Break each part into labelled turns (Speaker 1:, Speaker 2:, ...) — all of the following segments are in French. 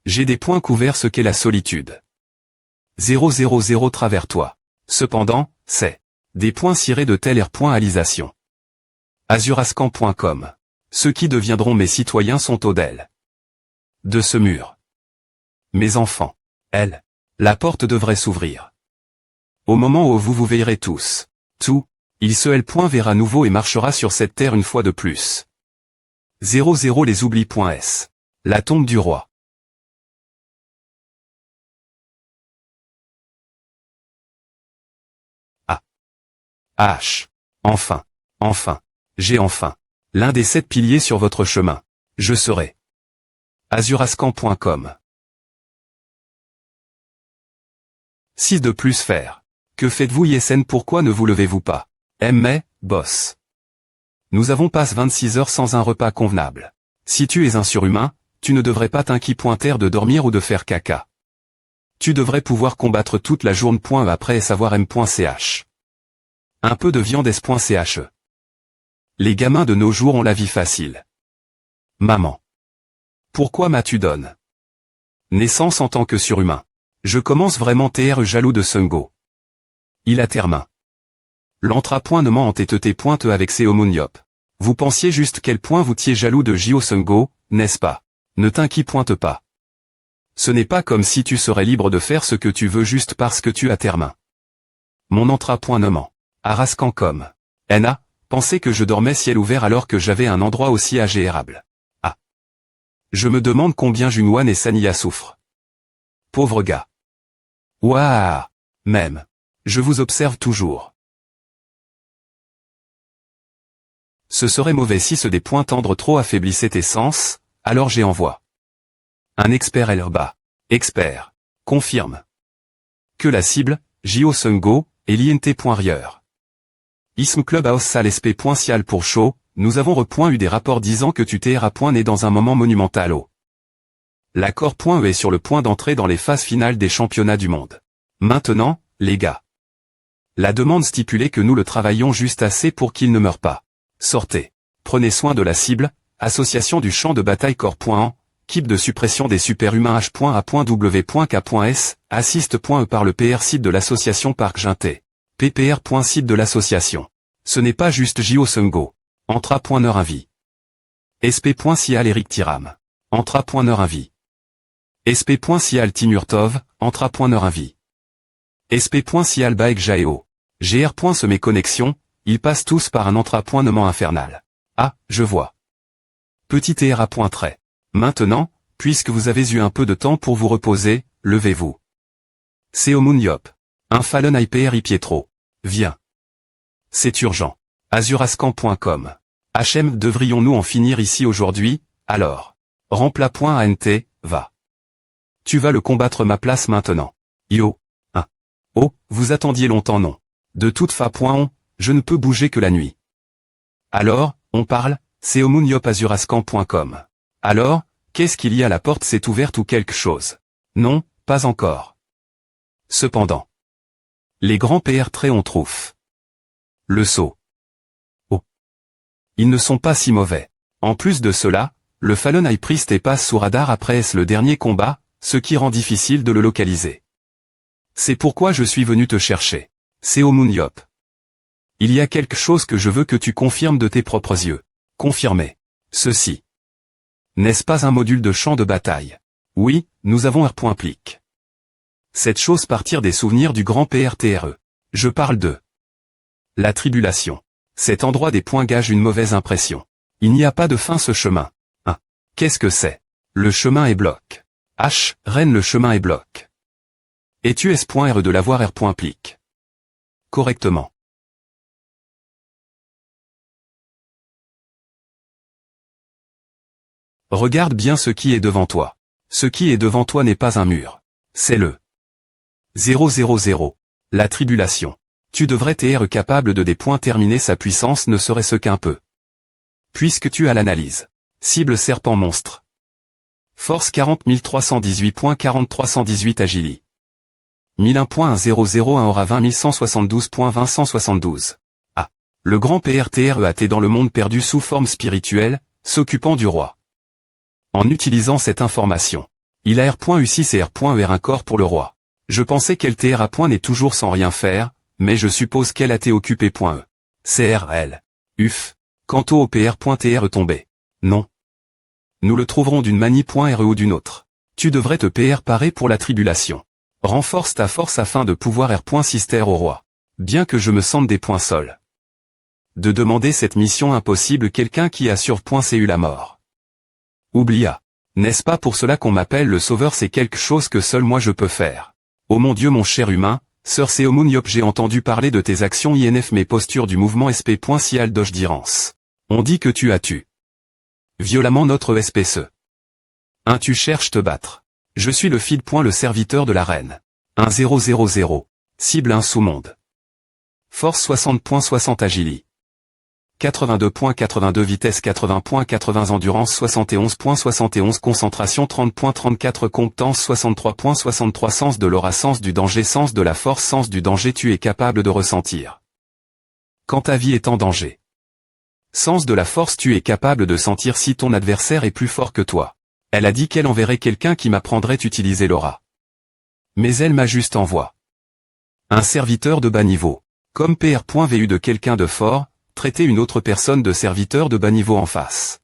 Speaker 1: J'ai des points couverts ce qu'est la solitude. 000 travers toi. Cependant, c'est des points cirés de tel r.alisation. Azurascan.com. Ceux qui deviendront mes citoyens sont au-del de ce mur. Mes enfants. La porte devrait s'ouvrir. Au moment où vous vous veillerez tous, tout, il se verra nouveau et marchera sur cette terre une fois de plus. 00 les oublis.s. La tombe du roi. Enfin, j'ai enfin l'un des 7 piliers sur votre chemin. Je serai. Azurascan.com. 6 de plus faire. Que faites-vous Yesen? Pourquoi ne vous levez-vous pas? Mais, boss. Nous avons passé 26 heures sans un repas convenable. Si tu es un surhumain, tu ne devrais pas t'inquiéter de dormir ou de faire caca. Tu devrais pouvoir combattre toute la journée. Après savoir m.ch. Un peu de viande s.ch. Les gamins de nos jours ont la vie facile. Maman. Pourquoi m'as-tu donné naissance en tant que surhumain? Je commence vraiment tr jaloux de Sungo. Il a termin. L'entrapointement en tt. Avec ses homoniop. Vous pensiez juste quel point vous tiez jaloux de Jio Sungo, n'est-ce pas? Ne t'inquiète pas. Ce n'est pas comme si tu serais libre de faire ce que tu veux juste parce que tu as termin. Mon entrapointement. Arascan.com. Na, pensez que je dormais ciel ouvert alors que j'avais un endroit aussi agréable. Ah. Je me demande combien Junwan et Sania souffrent. Pauvre gars. Ouah. Même. Je vous observe toujours. Ce serait mauvais si ce des points tendres trop affaiblissait tes sens, alors j'ai envoi. Un expert LRBA. Expert. Confirme. Que la cible, Jio Sungo, est l'INT.rieur. Ism Clubhouse Salle SP.cial pour show, nous avons eu des rapports disant que tu t'es né dans un moment monumental au. L'accord.e est sur le point d'entrer dans les phases finales des championnats du monde. Maintenant, les gars. La demande stipulait que nous le travaillions juste assez pour qu'il ne meure pas. Sortez. Prenez soin de la cible, association du champ de bataille corps.en, Keep de suppression des superhumains h.a.w.k.s, assist.e par le PR site de l'association Parc Ginté. ppr.site de l'association. Ce n'est pas juste Jio Sungo. Entra.neur-invi. sp.cial Eric Tiram. Entra.neur-invi. sp.cial Timurtov, Entra.neur-invi. sp.cial Baek Jaeo. gr.se connexions, ils passent tous par un entrapointement infernal. Ah, je vois. Petit tra.trait. Maintenant, puisque vous avez eu un peu de temps pour vous reposer, levez-vous. C'est Omuniop. Un Fallon IPR Pietro. Viens. C'est urgent. Azurascan.com. HM, devrions-nous en finir ici aujourd'hui, alors. Rempla.ant, va. Tu vas le combattre ma place maintenant. Yo. Oh, vous attendiez longtemps non. De toute façon, je ne peux bouger que la nuit. Alors, on parle, c'est omuniopazurascan.com. Alors, qu'est-ce qu'il y a? La porte s'est ouverte ou quelque chose? Non, pas encore. Cependant. Les grands PR traits on trouve. Le saut. Oh. Ils ne sont pas si mauvais. En plus de cela, le Fallon High Priest passe sous radar après le dernier combat, ce qui rend difficile de le localiser. C'est pourquoi je suis venu te chercher. C'est Omuniop. Il y a quelque chose que je veux que tu confirmes de tes propres yeux. Confirmer. Ceci. N'est-ce pas un module de champ de bataille? Oui, nous avons R.plic. Cette chose partir des souvenirs du grand PRTRE. Je parle de la tribulation. Cet endroit des points gage une mauvaise impression. Il n'y a pas de fin ce chemin. Qu'est-ce que c'est? Le chemin est bloc. Rennes le chemin est bloc. Et tu es.re de l'avoir R.plic. Correctement. Regarde bien ce qui est devant toi. Ce qui est devant toi n'est pas un mur. C'est le 000. La tribulation. Tu devrais être capable de terminer sa puissance ne serait-ce qu'un peu. Puisque tu as l'analyse. Cible serpent monstre. Force 40318.4318 Agili. 1001.1001 aura 20.172.20.172. Ah. Le grand PRTREAT dans le monde perdu sous forme spirituelle, s'occupant du roi. En utilisant cette information, Il a R.U6 et R.ER1 corps pour le roi. Je pensais qu'elle TR n'est toujours sans rien faire, mais je suppose qu'elle a T occupé.E. CRL. Uf. Quant au PR.TR tombé. Non. Nous le trouverons d'une manie.RE ou d'une autre. Tu devrais te PR parer pour la tribulation. Renforce ta force afin de pouvoir R.Sister au roi. Bien que je me sente des points sols. De demander cette mission impossible quelqu'un qui a sur .cu la mort. Oublia. N'est-ce pas pour cela qu'on m'appelle le sauveur? C'est quelque chose que seul moi je peux faire. Oh mon Dieu mon cher humain, Sir Seomuniop, j'ai entendu parler de tes actions INF mes postures du mouvement SP.Cial Doge d'Irance. On dit que tu as tué violemment notre SPCE. Tu cherches te battre. Je suis le feed. Le serviteur de la reine. 1000. Cible 1 sous-monde. Force 60.60 agili. 82.82 vitesse 80.80 endurance 71.71 concentration 30.34 compétence 63.63 sens de l'aura sens du danger sens de la force sens du danger tu es capable de ressentir. Quand ta vie est en danger. Sens de la force tu es capable de sentir si ton adversaire est plus fort que toi. Elle a dit qu'elle enverrait quelqu'un qui m'apprendrait à utiliser l'aura. Mais elle m'a juste envoyé un serviteur de bas niveau. Comme PR.VU de quelqu'un de fort, traiter une autre personne de serviteur de bas niveau en face.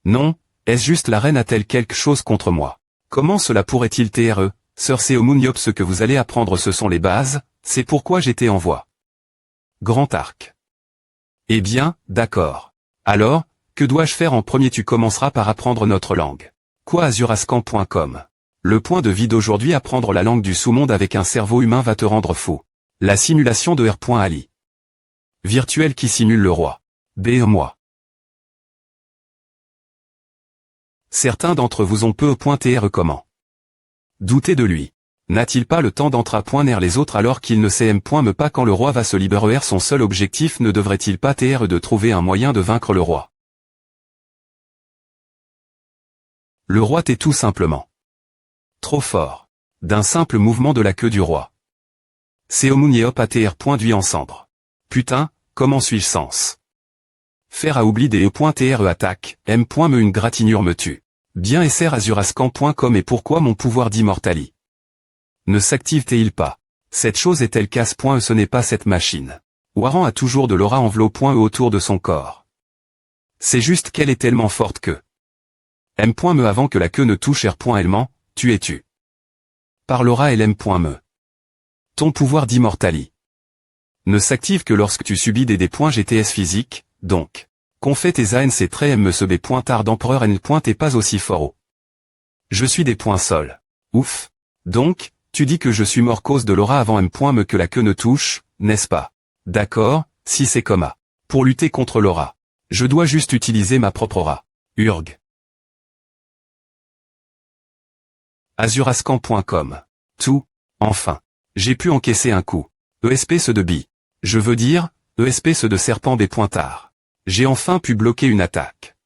Speaker 1: Non, est-ce juste la reine a-t-elle quelque chose contre moi? Comment cela pourrait-il TRE, Sir Seomuniop? Ce que vous allez apprendre ce sont les bases, c'est pourquoi j'étais en voie. Grand arc. Eh bien, d'accord. Alors, que dois-je faire en premier? Tu commenceras par apprendre notre langue. Quoi azurascan.com. Le point de vue d'aujourd'hui, apprendre la langue du sous-monde avec un cerveau humain va te rendre fou. La simulation de R.Ali. Virtuel qui simule le roi. moi. Certains d'entre vous ont peu .TR comment. Doutez de lui. N'a-t-il pas le temps d'entrer à .NER les autres alors qu'il ne sait me pas quand le roi va se libérer? Son seul objectif ne devrait-il pas TR de trouver un moyen de vaincre le roi? Le roi est tout simplement trop fort. D'un simple mouvement de la queue du roi. Seomuniop ATR. D'huile en cendre. Putain, comment suis-je sens? Faire à oubli des E.TRE attaque, me une gratinure me tue. Bien SR azurascan.com et pourquoi mon pouvoir d'immortali ne s'active-t-il pas? Cette chose est-elle casse. Ce n'est pas cette machine. Waran a toujours de l'aura enveloppe autour de son corps. C'est juste qu'elle est tellement forte que me avant que la queue ne touche R.Ellement, tu es tu. Par l'aura LM.me. Ton pouvoir d'immortali ne s'active que lorsque tu subis des GTS physiques, donc. Qu'on fait tes ANC très me se b. Tard d'empereur N. T'es pas aussi fort au. Je suis des points sols. Ouf. Donc, tu dis que je suis mort cause de l'aura avant me que la queue ne touche, n'est-ce pas? D'accord, si c'est comme A. Pour lutter contre l'aura. Je dois juste utiliser ma propre aura. Urg. Azurascan.com. Tout, enfin. J'ai pu encaisser un coup. ESP de bi. Je veux dire, ESP de serpent des pointards. J'ai enfin pu bloquer une attaque.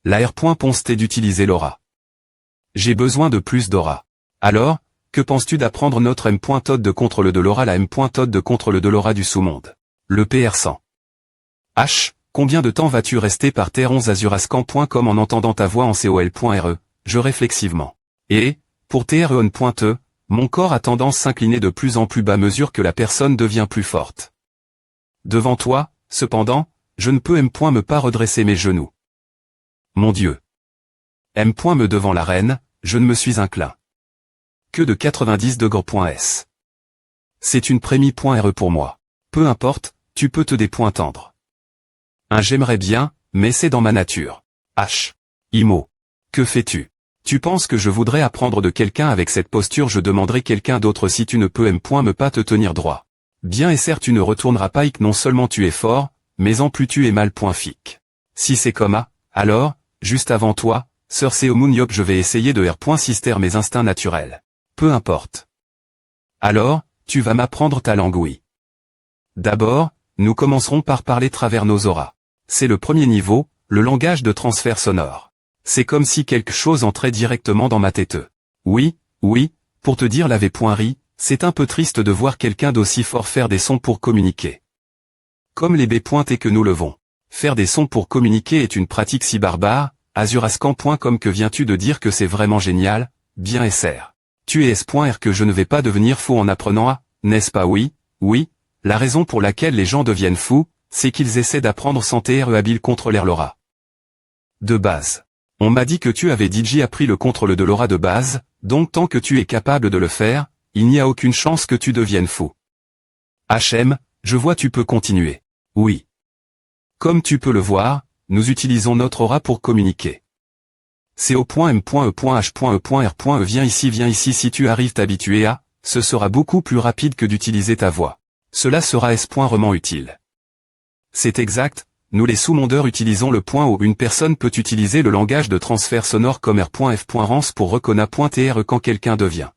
Speaker 1: La R.Ponce d'utiliser l'aura. J'ai besoin de plus d'aura. Alors, que penses-tu d'apprendre notre M.Tod de contrôle de l'aura? La M.Tod de contrôle de l'aura du sous-monde. Le PR100. H, combien de temps vas-tu rester par terre? 11 azurascan.com en entendant ta voix en COL.RE, je réflexivement. Et, pour TRE.E, mon corps a tendance à s'incliner de plus en plus bas à mesure que la personne devient plus forte. Devant toi, cependant, je ne peux me pas redresser mes genoux. Mon Dieu. Me devant la reine, je ne me suis inclin. Que de 90°.S. C'est une prémie.RE pour moi. Peu importe, tu peux te dépointendre. J'aimerais bien, mais c'est dans ma nature. H. Imo. Que fais-tu? Tu penses que je voudrais apprendre de quelqu'un avec cette posture? Je demanderai quelqu'un d'autre si tu ne peux me pas te tenir droit. Bien SR tu ne retourneras pas et non seulement tu es fort, mais en plus tu es mal. Fic. Si c'est comme A, alors, juste avant toi, Sir Seomuniop je vais essayer de R.Sister mes instincts naturels. Peu importe. Alors, tu vas m'apprendre ta langue oui. D'abord, nous commencerons par parler travers nos auras. C'est le premier niveau, le langage de transfert sonore. C'est comme si quelque chose entrait directement dans ma tête. Oui, pour te dire la V.ri, c'est un peu triste de voir quelqu'un d'aussi fort faire des sons pour communiquer. Comme les B. Et que nous levons. Faire des sons pour communiquer est une pratique si barbare, azurascan.com que viens-tu de dire que c'est vraiment génial, bien SR. Tu es S.R que je ne vais pas devenir fou en apprenant à, n'est-ce pas oui, la raison pour laquelle les gens deviennent fous, c'est qu'ils essaient d'apprendre sans TRE habile contre l'aura. De base. On m'a dit que tu avais DJ appris le contrôle de l'aura de base, donc tant que tu es capable de le faire, il n'y a aucune chance que tu deviennes fou. HM, je vois tu peux continuer. Oui. Comme tu peux le voir, nous utilisons notre aura pour communiquer. C'est au point M.E.H.E.R. Viens ici si tu arrives t'habituer à, ce sera beaucoup plus rapide que d'utiliser ta voix. Cela sera S.Vraiment utile. C'est exact, nous les sous-mondeurs utilisons le point où une personne peut utiliser le langage de transfert sonore comme R.F.Rance pour reconnaître quand quelqu'un devient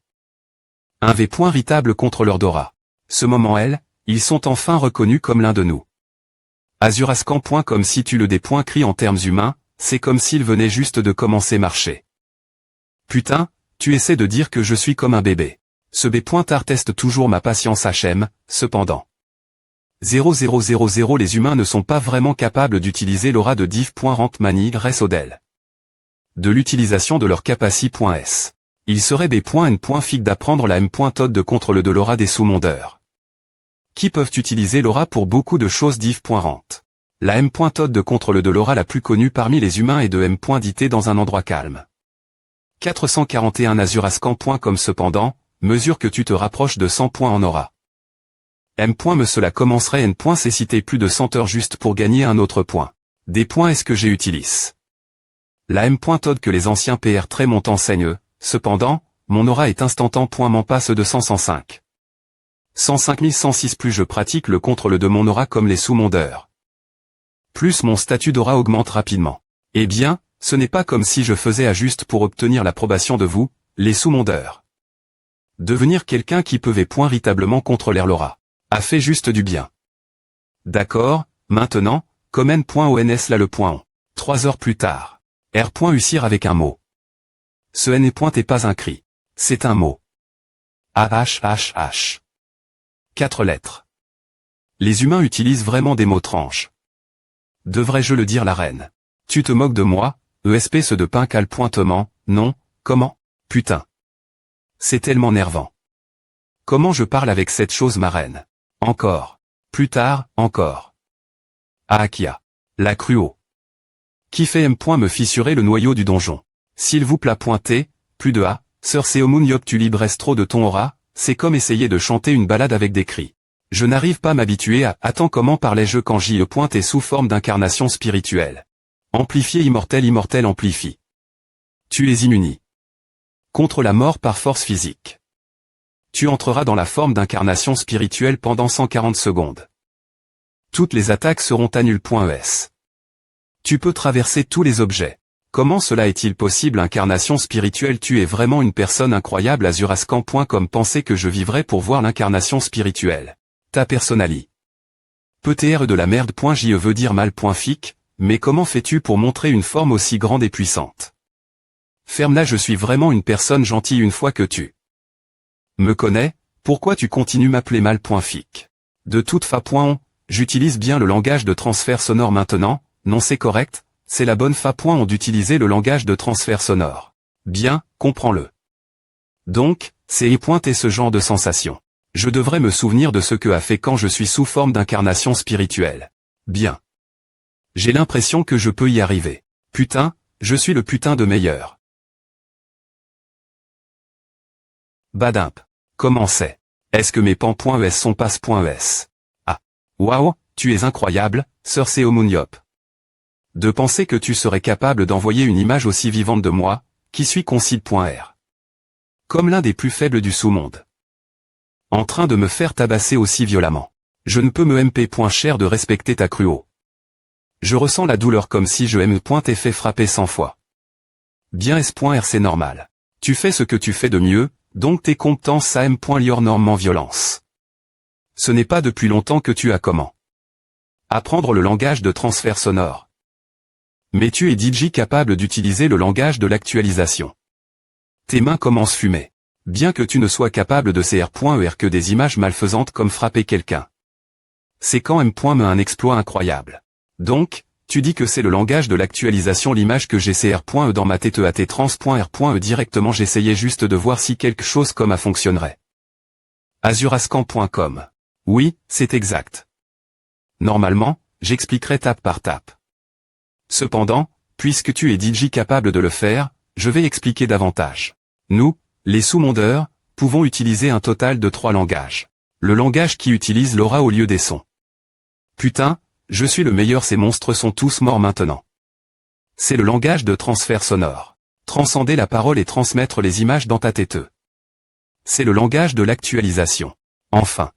Speaker 1: un V.Ritable contre leur Dora. Ce moment ils sont enfin reconnus comme l'un de nous. Azurascan.com si tu le crie en termes humains, c'est comme s'il venait juste de commencer marcher. Putain, tu essaies de dire que je suis comme un bébé. Ce B.Tar teste toujours ma patience HM, cependant. 0000 les humains ne sont pas vraiment capables d'utiliser l'aura de div.rentmani-resodel. De l'utilisation de leur capaci.s. Il serait B.N.Fic d'apprendre la M.Tod de contrôle de l'aura des sous-mondeurs. Qui peuvent utiliser l'aura pour beaucoup de choses div.rent. La M.Tod de contrôle de l'aura la plus connue parmi les humains est de M.Dité dans un endroit calme. 441 azurascan.com cependant, mesure que tu te rapproches de 100 points en aura. M. Cela commencerait N.C citer plus de 100 heures juste pour gagner un autre point. Des points est-ce que j'utilise. La M.Tod que les anciens PR très montants enseignent, cependant, mon aura est instantan. M'en passe de 105. 105 106 plus je pratique le contrôle de mon aura comme les sous-mondeurs. Plus mon statut d'aura augmente rapidement. Eh bien, ce n'est pas comme si je faisais à juste pour obtenir l'approbation de vous, les sous-mondeurs. Devenir quelqu'un qui peut V.Ritablement contrôler l'aura. A fait juste du bien. D'accord, maintenant, comme N.ONS là le point on. 3 heures plus tard. R.Ucir avec un mot. Ce N est pas un cri. C'est un mot. AHHH. 4 lettres. Les humains utilisent vraiment des mots tranches. Devrais-je le dire la reine? Tu te moques de moi, espèce de pincal pointement, non, comment? Putain. C'est tellement nervant. Comment je parle avec cette chose ma reine? Encore. Plus tard, encore. Aakia. La cruau. Qui fait M. Me fissurer le noyau du donjon. S'il vous plaît pointer, plus de A, sœur Seomun tu libres trop de ton aura, c'est comme essayer de chanter une balade avec des cris. Je n'arrive pas à m'habituer à « Attends comment parlais-je quand j'y pointe et sous forme d'incarnation spirituelle. Amplifié immortel amplifie. Tu es immuni. Contre la mort par force physique. Tu entreras dans la forme d'incarnation spirituelle pendant 140 secondes. Toutes les attaques seront annulées.es. Tu peux traverser tous les objets. Comment cela est-il possible incarnation spirituelle? Tu es vraiment une personne incroyable azurascan.com penser que je vivrais pour voir l'incarnation spirituelle. Ta personnalité. Peut-être de la merde. Je veux dire mal.fic, mais comment fais-tu pour montrer une forme aussi grande et puissante? Ferme-la je suis vraiment une personne gentille une fois que tu me connais, pourquoi tu continues m'appeler mal.fic? De toute façon, j'utilise bien le langage de transfert sonore maintenant, non c'est correct, c'est la bonne façon d'utiliser le langage de transfert sonore. Bien, comprends-le. Donc, c'est et ce genre de sensation. Je devrais me souvenir de ce que a fait quand je suis sous forme d'incarnation spirituelle. Bien. J'ai l'impression que je peux y arriver. Putain, je suis le putain de meilleur. Badimp. Comment c'est? Est-ce que mes pans.es sont passe.es? Ah. Waouh, tu es incroyable, sœur Seomuniop. De penser que tu serais capable d'envoyer une image aussi vivante de moi, qui suis concile.r. Comme l'un des plus faibles du sous-monde. En train de me faire tabasser aussi violemment. Je ne peux me MP.cher de respecter ta cruau. Je ressens la douleur comme si je t'ai fait frapper 100 fois. Bien S.R c'est normal. Tu fais ce que tu fais de mieux, donc tes compétences à M.Lior normement violence. Ce n'est pas depuis longtemps que tu as comment apprendre le langage de transfert sonore. Mais tu es DJ capable d'utiliser le langage de l'actualisation. Tes mains commencent fumer. Bien que tu ne sois capable de CR.ER que des images malfaisantes comme frapper quelqu'un. C'est quand M. Me un exploit incroyable. Donc, Tu dis que c'est le langage de l'actualisation, l'image que GCR.E dans ma tête trans.R.E directement, j'essayais juste de voir si quelque chose comme a fonctionnerait. Azurascan.com. Oui, c'est exact. Normalement, j'expliquerai tape par tape. Cependant, puisque tu es DJ capable de le faire, je vais expliquer davantage. Nous, les sous-mondeurs, pouvons utiliser un total de 3 langages. Le langage qui utilise l'aura au lieu des sons. Putain, je suis le meilleur, ces monstres sont tous morts maintenant. C'est le langage de transfert sonore. Transcender la parole et transmettre les images dans ta tête. C'est le langage de l'actualisation. Enfin.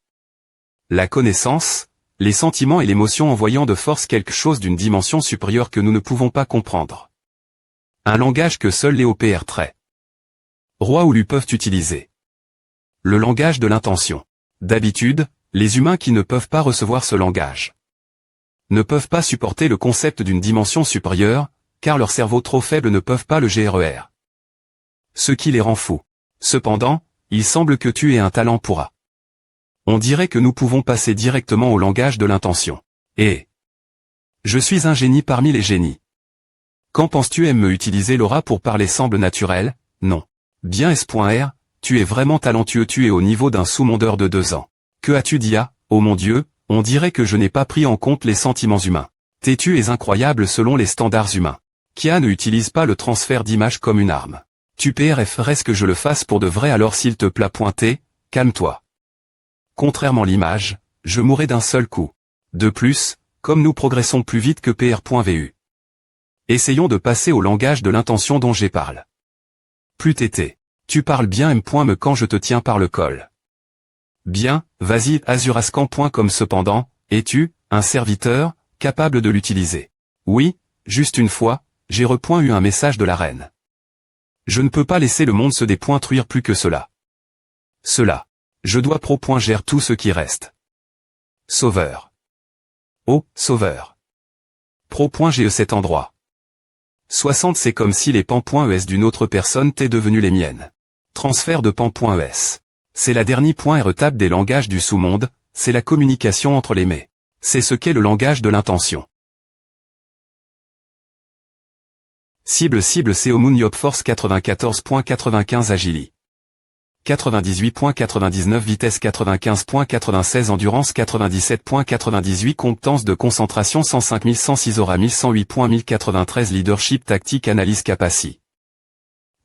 Speaker 1: La connaissance, les sentiments et l'émotion envoyant de force quelque chose d'une dimension supérieure que nous ne pouvons pas comprendre. Un langage que seuls les OPR Roi ou Lu peuvent utiliser. Le langage de l'intention. D'habitude, les humains qui ne peuvent pas recevoir ce langage ne peuvent pas supporter le concept d'une dimension supérieure, car leur cerveau trop faible ne peuvent pas le GRER. Ce qui les rend fous. Cependant, il semble que tu aies un talent pour A. On dirait que nous pouvons passer directement au langage de l'intention. Et je suis un génie parmi les génies. Qu'en penses-tu? Aimes-me utiliser l'aura pour parler semble naturel? Non. Bien S.R, tu es vraiment talentueux, tu es au niveau d'un sous-mondeur de 2 ans. Que as-tu dit? Ah, oh mon Dieu, on dirait que je n'ai pas pris en compte les sentiments humains. Tu es incroyable selon les standards humains. Kia ne utilise pas le transfert d'image comme une arme. Tu PRFRS que je le fasse pour de vrai, alors s'il te plaît pointer, calme-toi. Contrairement à l'image, je mourrai d'un seul coup. De plus, comme nous progressons plus vite que PR.vu. Essayons de passer au langage de l'intention dont j'ai parlé. Plus tété. Tu parles bien M.me quand je te tiens par le col. Bien, vas-y, azurascan.com. Cependant, es-tu, un serviteur, capable de l'utiliser? Oui, juste une fois, j'ai eu un message de la reine. Je ne peux pas laisser le monde se dépointruire plus que cela. Je dois gère tout ce qui reste. Sauveur. Oh, sauveur. Pro.ge cet endroit. 60 c'est comme si les pan.es d'une autre personne t'est devenue les miennes. Transfert de pan.es. C'est la dernière .re des langages du sous-monde, c'est la communication entre les mais. C'est ce qu'est le langage de l'intention. Cible Seomun Force 94.95 Agili. 98.99 Vitesse 95.96 Endurance 97.98 Compétence de concentration 105 106 Aura 1108.1093 Leadership Tactique Analyse Capacity.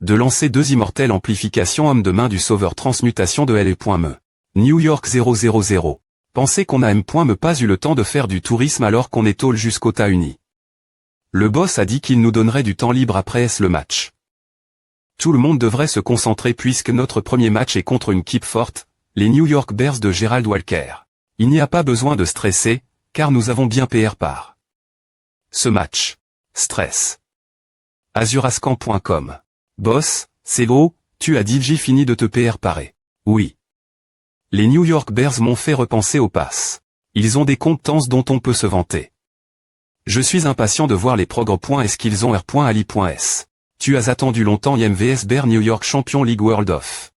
Speaker 1: De lancer 2 immortels Amplification Homme de main du Sauveur Transmutation de L.me. New York 000. Pensez qu'on a M.me pas eu le temps de faire du tourisme alors qu'on est all jusqu'au États-Unis. Le boss a dit qu'il nous donnerait du temps libre après le match. Tout le monde devrait se concentrer puisque notre premier match est contre une équipe forte, les New York Bears de Gerald Walker. Il n'y a pas besoin de stresser, car nous avons bien PR par ce match. Stress. Azurascan.com. Boss, c'est beau, tu as DJ fini de te PR parer. Oui. Les New York Bears m'ont fait repenser au pass. Ils ont des compétences dont on peut se vanter. Je suis impatient de voir les progrès.s qu'ils ont R.ali.s. Tu as attendu longtemps IMVS Bear New York Champion League World of.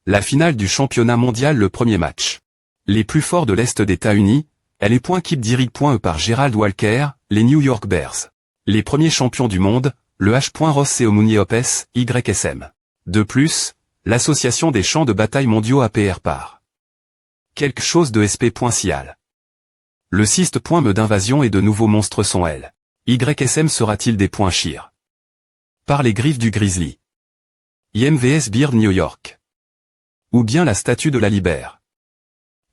Speaker 1: La finale du championnat mondial, le premier match. Les plus forts de l'Est des États-Unis, elle est .keep dirige.e par Gerald Walker, les New York Bears. Les premiers champions du monde, le H. Ross Seomuniopes, YSM. De plus, l'association des champs de bataille mondiaux APR par quelque chose de SP.cial. Le cyste.me d'invasion et de nouveaux monstres sont L. YSM sera-t-il des points chir par les griffes du grizzly? IMVS Beard New York. Ou bien la statue de la Libère.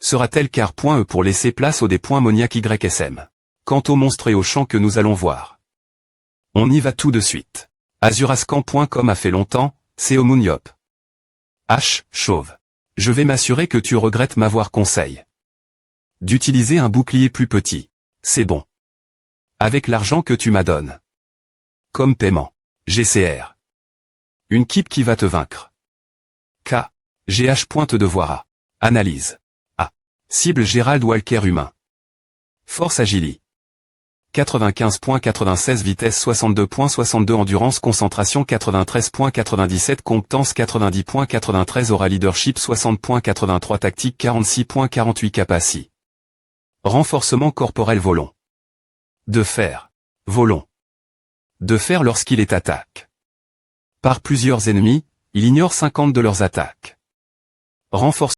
Speaker 1: Sera-t-elle car.e pour laisser place au des points Moniac YSM? Quant aux monstres et aux champs que nous allons voir. On y va tout de suite. Azurascan.com a fait longtemps, Seomuniop. H. Chauve. Je vais m'assurer que tu regrettes m'avoir conseillé d'utiliser un bouclier plus petit. C'est bon. Avec l'argent que tu m'as donné. Comme paiement. GCR. Une keep qui va te vaincre. K. GH. Pointe devoir A. Analyse. A. Cible Gerald Walker humain. Force Agili. 95.96 Vitesse 62.62 Endurance Concentration 93.97 Compétence 90.93 Aura Leadership 60.83 Tactique 46.48 Capacity. Renforcement corporel Volon. De fer. Volon. De fer lorsqu'il est attaque. Par plusieurs ennemis, il ignore 50 de leurs attaques. Renforcement